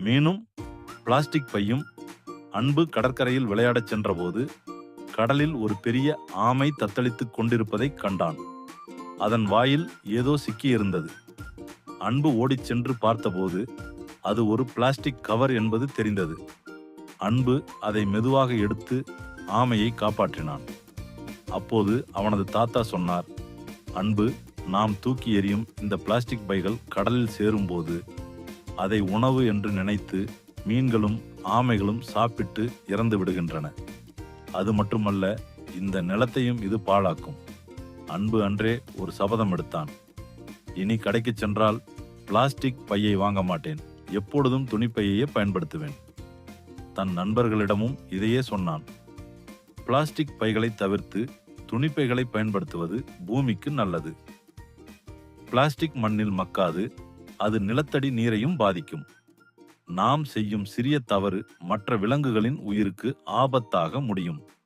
மீனும் பிளாஸ்டிக் பையும். அன்பு கடற்கரையில் விளையாடச் சென்றபோது கடலில் ஒரு பெரிய ஆமை தத்தளித்துக் கொண்டிருப்பதைக் கண்டான். அதன் வாயில் ஏதோ சிக்கியிருந்தது. அன்பு ஓடிச் சென்று பார்த்தபோது அது ஒரு பிளாஸ்டிக் கவர் என்பது தெரிந்தது. அன்பு அதை மெதுவாக எடுத்து ஆமையை காப்பாற்றினான். அப்போது அவனது தாத்தா சொன்னார், அன்பு, நாம் தூக்கி எறியும் இந்த பிளாஸ்டிக் பைகள் கடலில் சேரும்போது அதை உணவு என்று நினைத்து மீன்களும் ஆமைகளும் சாப்பிட்டு இறந்து விடுகின்றன. அது மட்டுமல்ல, இந்த நிலத்தையும் இது பாழாக்கும். அன்பு அன்றே ஒரு சபதம் எடுத்தான். இனி கடைக்கு சென்றால் பிளாஸ்டிக் பையை வாங்க மாட்டேன், எப்பொழுதும் துணிப்பையையே பயன்படுத்துவேன். தன் நண்பர்களிடமும் இதையே சொன்னான். பிளாஸ்டிக் பைகளை தவிர்த்து துணிப்பைகளை பயன்படுத்துவது பூமிக்கு நல்லது. பிளாஸ்டிக் மண்ணில் மக்காது, அது நிலத்தடி நீரையும் பாதிக்கும். நாம் செய்யும் சிறிய தவறு மற்ற விலங்குகளின் உயிருக்கு ஆபத்தாக முடியும்.